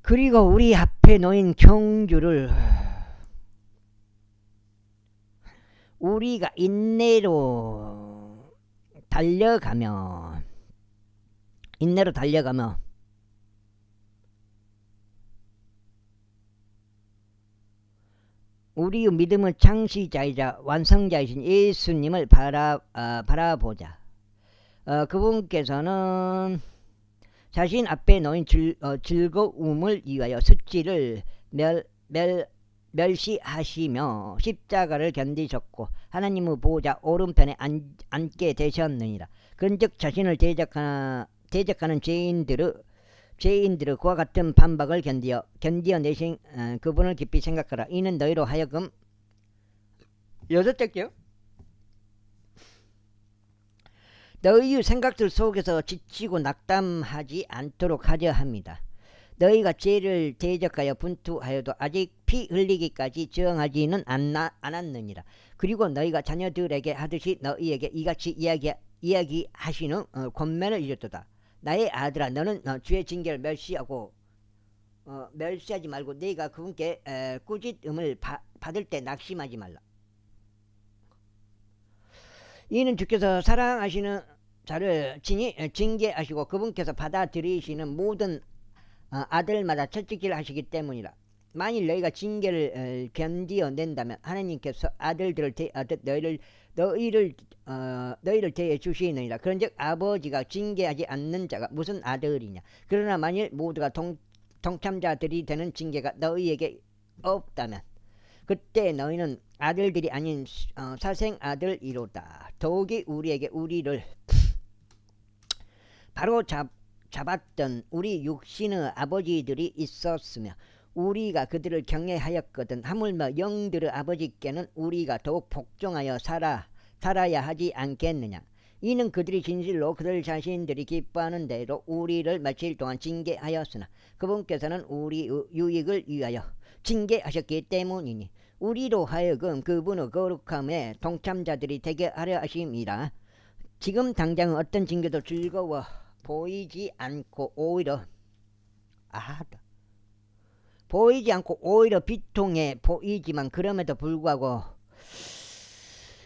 그리고 우리 앞에 놓인 경주를 우리가 인내로 달려가며 우리의 믿음의 창시자이자 완성자이신 예수님을 바라보자. 그분께서는 자신 앞에 놓인 즐거움을 위하여 수치를 멸시하시며 십자가를 견디셨고 하나님의 보호자 오른편에 앉게 되셨느니라. 그런즉 자신을 대적하는 죄인들의 그와 같은 반박을 견디어내신 그분을 깊이 생각하라. 이는 너희로 하여금 6절째요. 너희의 생각들 속에서 지치고 낙담하지 않도록 하려 합니다. 너희가 죄를 대적하여 분투하여도 아직 피 흘리기까지 저항하지는 않았느니라. 그리고 너희가 자녀들에게 하듯이 너희에게 이같이 이야기하시는 권면을 이뤘도다. 나의 아들아, 너는 주의 징계를 멸시하지 말고 네가 그분께 꾸짖음을 받을 때 낙심하지 말라. 이는 주께서 사랑하시는 자를 징계하시고 그분께서 받아들이시는 모든 아들마다 채찍질 하시기 때문이라. 만일 너희가 징계를 견디어낸다면 하나님께서 아들들을 대하듯 너희를 대해 주시느니라. 그런즉 아버지가 징계하지 않는 자가 무슨 아들이냐. 그러나 만일 모두가 동참자들이 되는 징계가 너희에게 없다면 그때 너희는 아들들이 아닌 사생 아들이로다. 더욱이 우리에게 우리를 바로 잡았던 우리 육신의 아버지들이 있었으며 우리가 그들을 경외하였거든. 하물며 영들의 아버지께는 우리가 더욱 복종하여 살아야 하지 않겠느냐. 이는 그들이 진실로 그들 자신들이 기뻐하는 대로 우리를 며칠 동안 징계하였으나 그분께서는 우리 유익을 위하여 징계하셨기 때문이니 우리로 하여금 그분의 거룩함에 동참자들이 되게 하려 하심이라. 지금 당장 어떤 징계도 즐거워 보이지 않고 오히려 비통해 보이지만 그럼에도 불구하고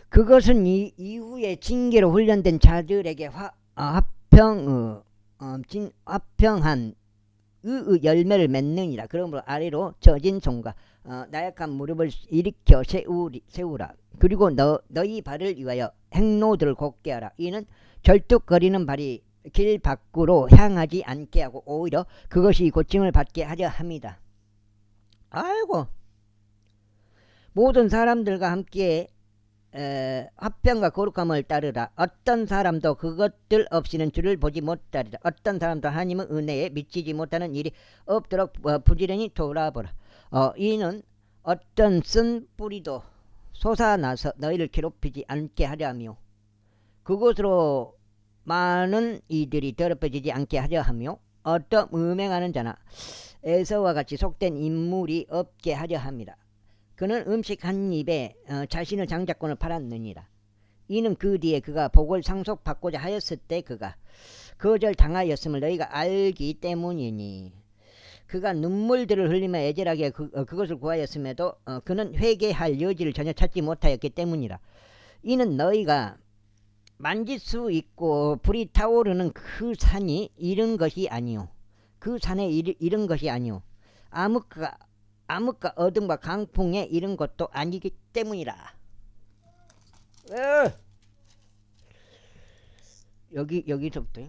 그것은 이후에 징계로 훈련된 자들에게 화평한 의 열매를 맺느니라. 그러므로 아래로 젖은 손과 나약한 무릎을 일으켜 세우라. 그리고 너희 발을 위하여 행로들을 곱게 하라. 이는 절뚝거리는 발이 길 밖으로 향하지 않게 하고 오히려 그것이 고침을 받게 하려 합니다. 아이고, 모든 사람들과 함께 화평과 거룩함을 따르라. 어떤 사람도 그것들 없이는 주를 보지 못하리라. 어떤 사람도 하나님의 은혜에 미치지 못하는 일이 없도록 부지런히 돌아보라. 이는 어떤 쓴 뿌리도 솟아나서 너희를 괴롭히지 않게 하려 하며 그곳으로 많은 이들이 더럽혀지지 않게 하려 하며 어떤 음행하는 자나 에서와 같이 속된 인물이 없게 하려 함이라. 그는 음식 한 입에 자신의 장자권을 팔았느니라. 이는 그 뒤에 그가 복을 상속받고자 하였을 때 그가 거절당하였음을 너희가 알기 때문이니 그가 눈물들을 흘리며 애절하게 그것을 구하였음에도 그는 회개할 여지를 전혀 찾지 못하였기 때문이라. 이는 너희가 만질 수 있고 불이 타오르는 그 산이 이른 것이 아니요 그 산에 이른 것이 아니요 암흑과 어둠과 강풍에 이른 것도 아니기 때문이라. 여기서부터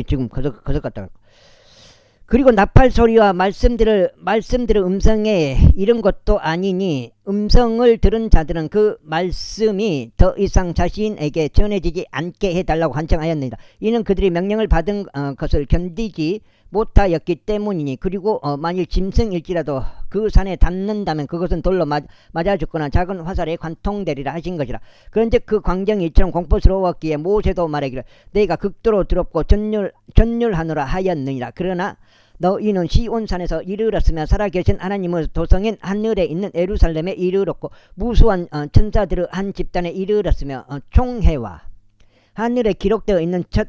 지금 거석 갔다. 그리고 나팔 소리와 말씀들을 음성에 이른 것도 아니니 음성을 들은 자들은 그 말씀이 더 이상 자신에게 전해지지 않게 해달라고 간청하였느니라. 이는 그들이 명령을 받은 것을 견디지 못하였기 때문이니. 그리고 만일 짐승일지라도 그 산에 닿는다면 그것은 돌로 맞아 죽거나 작은 화살에 관통되리라 하신 것이라. 그런즉 그 광경이 이처럼 공포스러웠기에 모세도 말하기를 내가 극도로 두렵고 전율하노라 하였느니라. 그러나 너희는 시온산에서 이르렀으며 살아계신 하나님의 도성인 하늘에 있는 예루살렘에 이르렀고 무수한 천사들의 한 집단에 이르렀으며 총회와 하늘에 기록되어 있는 첫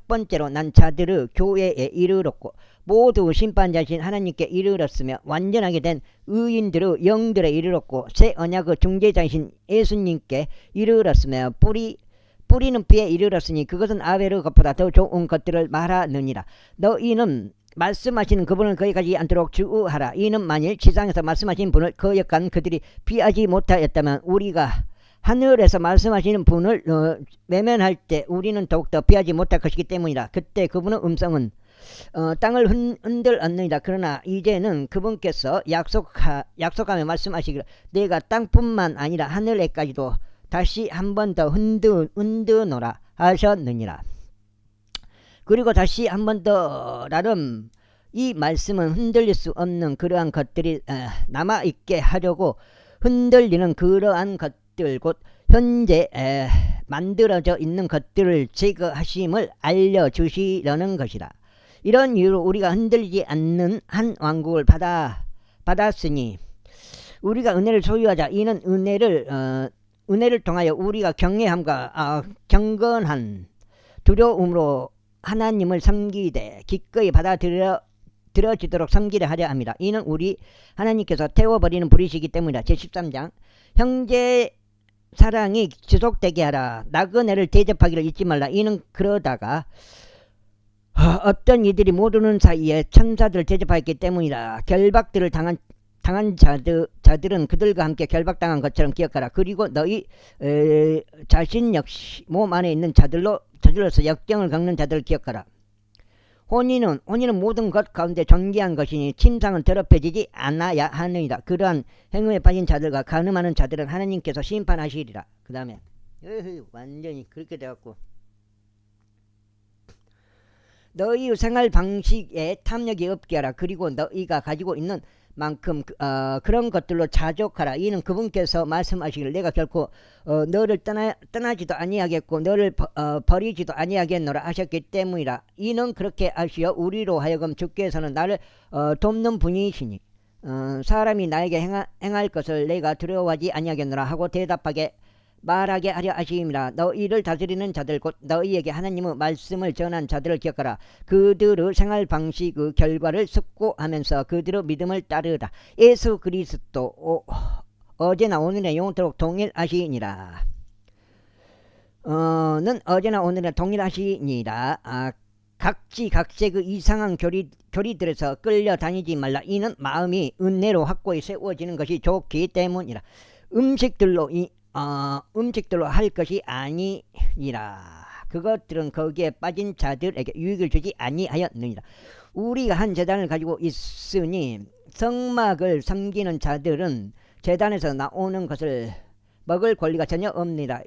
번째로 난 자들의 교회에 이르렀고 모두 심판자신 하나님께 이르렀으며 완전하게 된 의인들의 영들에 이르렀고 새 언약의 중재자이신 예수님께 이르렀으며 뿌리는 피에 이르렀으니 그것은 아벨의 것보다 더 좋은 것들을 말하느니라. 너희는 말씀하시는 그분을 거역하지 않도록 주의하라. 이는 만일 지상에서 말씀하신 분을 거역한 그들이 피하지 못하였다면 우리가 하늘에서 말씀하시는 분을 외면할 때 우리는 더욱더 피하지 못할 것이기 때문이라. 그때 그분의 음성은 땅을 흔들었느니라. 그러나 이제는 그분께서 약속하며 말씀하시기를 내가 땅뿐만 아니라 하늘에까지도 다시 한 번 더 흔드노라 하셨느니라. 그리고 다시 한 번 더 라름 이 말씀은 흔들릴 수 없는 그러한 것들이 남아있게 하려고 흔들리는 그러한 것들 곧 현재 만들어져 있는 것들을 제거하심을 알려주시려는 것이라. 이런 이유로 우리가 흔들리지 않는 한 왕국을 받았으니 우리가 은혜를 소유하자. 이는 은혜를 통하여 우리가 경외함과 경건한 두려움으로 하나님을 섬기되 기꺼이 받아들여지도록 섬기려 하려 합니다. 이는 우리 하나님께서 태워버리는 불이시기 때문이다. 제13장 형제 사랑이 지속되게 하라. 나그네를 대접하기를 잊지 말라. 이는 그러다가 어떤 이들이 모르는 사이에 천사들을 대접하였기 때문이라. 결박들을 당한 자들은 그들과 함께 결박당한 것처럼 기억하라. 그리고 너희 자신 역시 몸 안에 있는 저들로서 역경을 겪는 자들을 기억하라. 혼인은 모든 것 가운데 존귀한 것이니 침상은 더럽혀지지 않아야 하느니라. 그러한 행위에 빠진 자들과 간음하는 자들은 하나님께서 심판하시리라. 그 다음에 완전히 그렇게 돼갖고 너희의 생활 방식에 탐욕이 없게 하라. 그리고 너희가 가지고 있는 만큼 그런 것들로 자족하라. 이는 그분께서 말씀하시기를 내가 결코 너를 떠나지도 아니하겠고 너를 버리지도 아니하겠노라 하셨기 때문이라. 이는 그렇게 하시어 우리로 하여금 주께서는 나를 돕는 분이시니 사람이 나에게 행할 것을 내가 두려워하지 아니하겠노라 하고 대답하게 말하게 하려 하심이라. 너희를 다스리는 자들 곧 너희에게 하나님의 말씀을 전한 자들을 기억하라. 그들의 생활 방식의 결과를 숙고하면서 그들의 믿음을 따르라. 예수 그리스도 어제나 오늘의 영원토록 동일하시니라. 는 어제나 오늘의 동일하시니라. 각지각색 그 이상한 교리들에서 끌려다니지 말라. 이는 마음이 은혜로 확고히 세워지는 것이 좋기 때문이라. 음식들로 할 것이 아니니라. 그것들은 거기에 빠진 자들에게 유익을 주지 아니하였느니라. 우리가 한 제단을 가지고 있으니 성막을 섬기는 자들은 제단에서 나오는 것을 먹을 권리가 전혀 없느니라.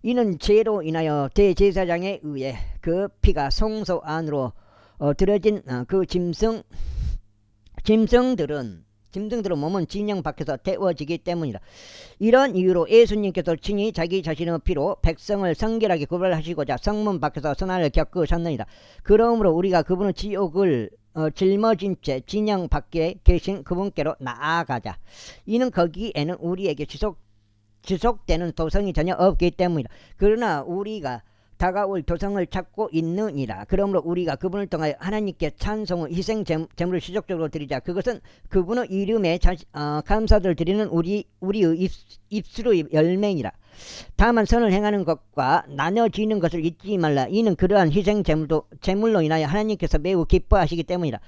이는 죄로 인하여 대제사장에 의해 그 피가 성소 안으로 들어진 그 짐승들은 몸은 진영 밖에서 태워지기 때문이다. 이런 이유로 예수님께서 친히 자기 자신의 피로 백성을 성결하게 구별하시고자 성문 밖에서 선한을 겪으셨느니라. 그러므로 우리가 그분의 지옥을 짊어진 채 진영 밖에 계신 그분께로 나아가자. 이는 거기에는 우리에게 지속되는 도성이 전혀 없기 때문이다. 그러나 우리가 다가올 도성을 찾고 있느니라. 그러므로 우리가 그분을 통하여 하나님께 찬송의 희생 제물을 시적적으로 드리자. 그것은 그분의 이름에 감사를 드리는 우리의 입술의 열매니라. 다만 선을 행하는 것과 나눠지는 것을 잊지 말라. 이는 그러한 희생 제물로 인하여 하나님께서 매우 기뻐하시기 때문이라.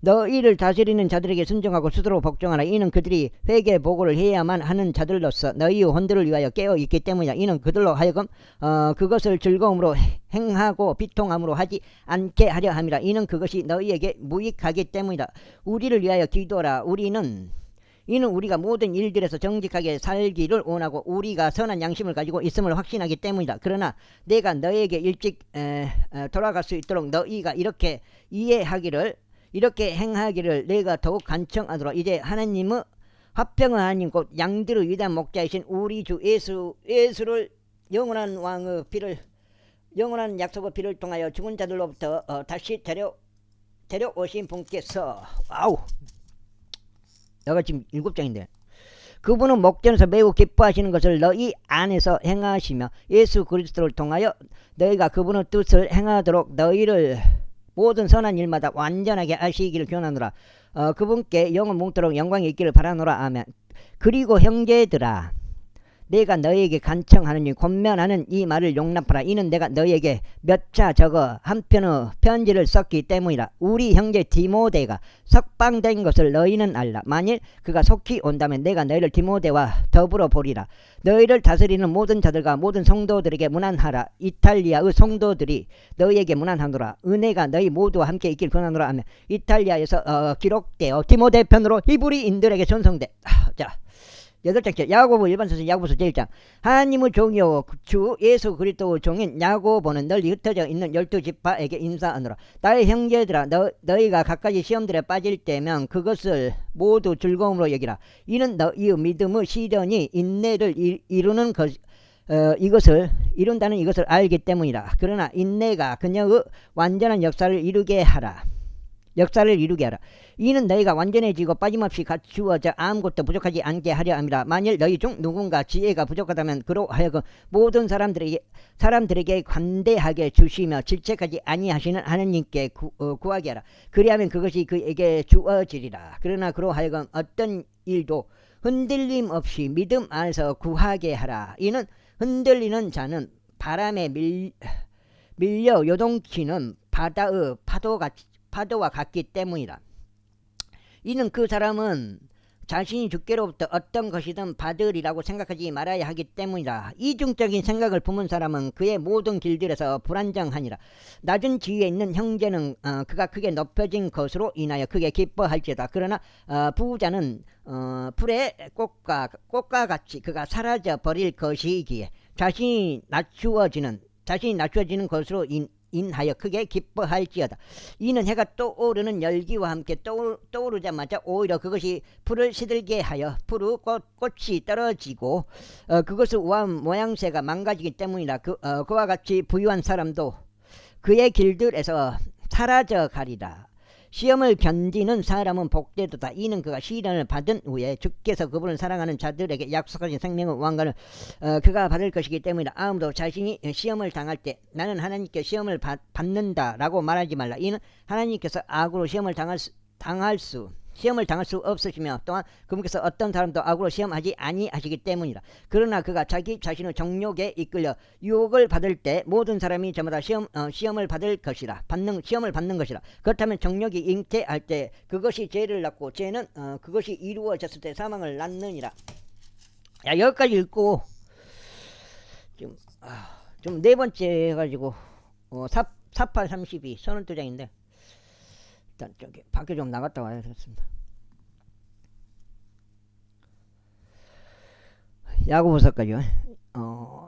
너희를 다스리는 자들에게 순종하고 스스로 복종하라. 이는 그들이 회개 보고를 해야만 하는 자들로서 너희의 혼들을 위하여 깨어 있기 때문이다. 이는 그들로 하여금 그것을 즐거움으로 행하고 비통함으로 하지 않게 하려 함이라. 이는 그것이 너희에게 무익하기 때문이다. 우리를 위하여 기도하라. 이는 우리가 모든 일들에서 정직하게 살기를 원하고 우리가 선한 양심을 가지고 있음을 확신하기 때문이다. 그러나 내가 너희에게 일찍 돌아갈 수 있도록 너희가 이렇게 행하기를 내가 더욱 간청하노라. 이제 하나님의 화평의 하나님 곧 양들의 위대한 목자이신 우리 주 예수를 영원한 왕의 피를 영원한 약속의 피를 통하여 죽은 자들로부터 다시 데려오신 분께서 내가 지금 7장인데 그분은 목전에서 매우 기뻐하시는 것을 너희 안에서 행하시며 예수 그리스도를 통하여 너희가 그분의 뜻을 행하도록 너희를 모든 선한 일마다 완전하게 하시기를 권하노라. 그분께 영원 뭉도록 영광이 있기를 바라노라. 아멘. 그리고 형제들아, 내가 너희에게 간청하느니 권면하는 이 말을 용납하라. 이는 내가 너희에게 몇 차 적어 한 편의 편지를 썼기 때문이라. 우리 형제 디모데가 석방된 것을 너희는 알라. 만일 그가 속히 온다면 내가 너희를 디모데와 더불어 보리라. 너희를 다스리는 모든 자들과 모든 성도들에게 문안하라. 이탈리아의 성도들이 너희에게 문안하노라. 은혜가 너희 모두와 함께 있길 권하노라 하며 이탈리아에서 기록되어 디모데 편으로 히브리인들에게 전송돼. 자, 8장째 야고보 일반서신 야고보서 제1장. 하나님의 종이요 주 예수 그리스도의 종인 야고보는 널리 흩어져 있는 12지파에게 인사하노라. 나의 형제들아, 너희가 갖가지 시험들에 빠질 때면 그것을 모두 즐거움으로 여기라. 이는 너희의 믿음의 시련이 인내를 이루는 이룬다는 이것을 알기 때문이라. 그러나 인내가 그녀의 완전한 역사를 이루게 하라. 이는 너희가 완전해지고 빠짐없이 갖추어져 아무것도 부족하지 않게 하려 함이라. 만일 너희 중 누군가 지혜가 부족하다면 그로 하여금 모든 사람들에게 관대하게 주시며 질책하지 아니하시는 하느님께 구하게 하라. 그리하면 그것이 그에게 주어지리라. 그러나 그로 하여금 어떤 일도 흔들림 없이 믿음 안에서 구하게 하라. 이는 흔들리는 자는 바람에 밀려 요동치는 바다의 파도와 같기 때문이라. 이는 그 사람은 자신이 주께로부터 어떤 것이든 받으리라고 생각하지 말아야 하기 때문이라. 이중적인 생각을 품은 사람은 그의 모든 길들에서 불안정하니라. 낮은 지위에 있는 형제는 그가 크게 높여진 것으로 인하여 크게 기뻐할지어다. 그러나 부자는 풀의 꽃과 같이 그가 사라져 버릴 것이기에 자신이 낮추어지는 것으로 인하여 크게 기뻐할지어다. 이는 해가 떠오르는 열기와 함께 떠오르자마자 오히려 그것이 풀을 시들게 하여 풀의 꽃이 떨어지고 그것의 모양새가 망가지기 때문이라. 그와 같이 부유한 사람도 그의 길들에서 사라져 가리라. 시험을 견디는 사람은 복되도다. 이는 그가 시련을 받은 후에 주께서 그분을 사랑하는 자들에게 약속하신 생명의 왕관을 그가 받을 것이기 때문이다. 아무도 자신이 시험을 당할 때 나는 하나님께 시험을 받는다라고 말하지 말라. 이는 하나님께서 악으로 시험을 당할 수 없으시며 또한 그분께서 어떤 사람도 악으로 시험하지 아니하시기 때문이라. 그러나 그가 자기 자신의 정욕에 이끌려 유혹을 받을 때 모든 사람이 저마다 시험을 받는 것이라. 그렇다면 정욕이 잉태할 때 그것이 죄를 낳고 죄는 그것이 이루어졌을 때 사망을 낳느니라. 야, 여기까지 읽고 좀 네 번째 해가지고 4832 32장인데 일단 저기 밖에 좀 나갔다 와야 되겠습니다. 야고보서까지요.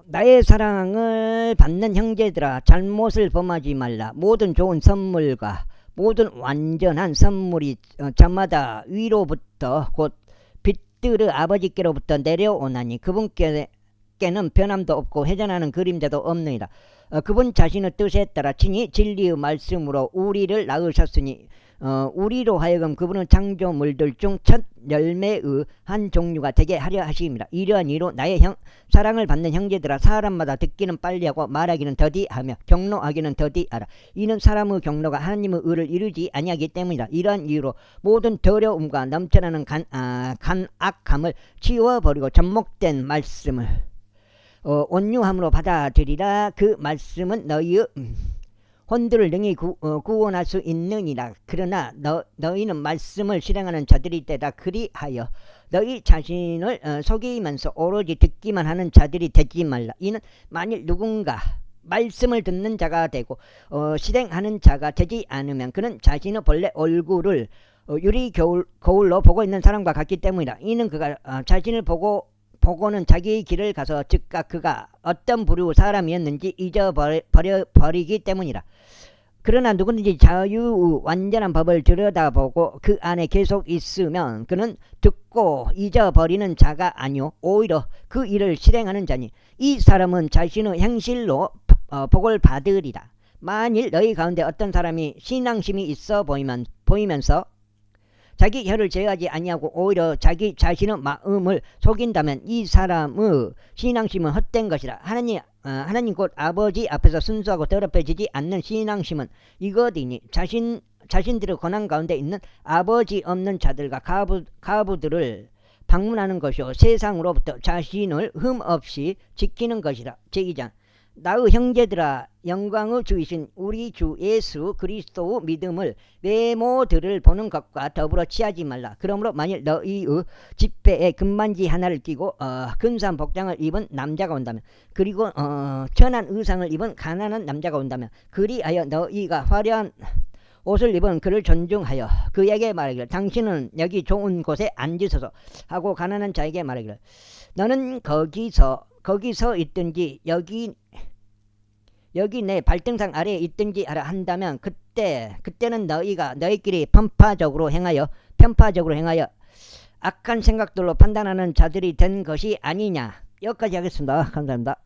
나의 사랑을 받는 형제들아, 잘못을 범하지 말라. 모든 좋은 선물과 모든 완전한 선물이 저마다 위로부터 곧 빛들의 아버지께로부터 내려오나니 그분께는 변함도 없고 회전하는 그림자도 없느니라. 그분 자신의 뜻에 따라 친히 진리의 말씀으로 우리를 낳으셨으니 우리로 하여금 그분은 창조물들 중 첫 열매의 한 종류가 되게 하려 하심이라. 이러한 이로 나의 사랑을 받는 형제들아, 사람마다 듣기는 빨리하고 말하기는 더디하며 경로하기는 더디하라. 이는 사람의 경로가 하나님의 의를 이루지 아니하기 때문이다. 이러한 이유로 모든 더러움과 넘쳐나는 간악함을 치워버리고 접목된 말씀을 온유함으로 받아들이라. 그 말씀은 너희의 혼들을 능히 구원할 수 있느니라. 그러나 너희는 말씀을 실행하는 자들이 되다. 그리하여 너희 자신을 속이면서 오로지 듣기만 하는 자들이 되지 말라. 이는 만일 누군가 말씀을 듣는 자가 되고 실행하는 자가 되지 않으면 그는 자신의 본래 얼굴을 유리 거울로 보고 있는 사람과 같기 때문이다. 이는 그가 자신을 보고는 자기의 길을 가서 즉각 그가 어떤 부류 사람이었는지 잊어버리기 때문이라. 그러나 누구든지 자유 완전한 법을 들여다보고 그 안에 계속 있으면 그는 듣고 잊어버리는 자가 아니요 오히려 그 일을 실행하는 자니 이 사람은 자신의 행실로 복을 받으리라. 만일 너희 가운데 어떤 사람이 신앙심이 있어 보이면서 자기 혀를 제어하지 아니하고 오히려 자기 자신의 마음을 속인다면 이 사람의 신앙심은 헛된 것이라. 하나님 곧 아버지 앞에서 순수하고 더럽혀지지 않는 신앙심은 이것이니 자신들의 권한 가운데 있는 아버지 없는 자들과 가부들을 방문하는 것이요 세상으로부터 자신을 흠없이 지키는 것이라. 제2장 나의 형제들아 영광의 주이신 우리 주 예수 그리스도의 믿음을 외모들을 보는 것과 더불어 취하지 말라. 그러므로 만일 너희의 지폐에 금반지 하나를 끼고 근사한 복장을 입은 남자가 온다면 그리고 천한 의상을 입은 가난한 남자가 온다면 그리하여 너희가 화려한 옷을 입은 그를 존중하여 그에게 말하기를 당신은 여기 좋은 곳에 앉으소서 하고 가난한 자에게 말하기를 너는 거기서 있든지 여기 내 발등상 아래에 있든지 하라 한다면 그때는 너희끼리 편파적으로 행하여 악한 생각들로 판단하는 자들이 된 것이 아니냐. 여기까지 하겠습니다. 감사합니다.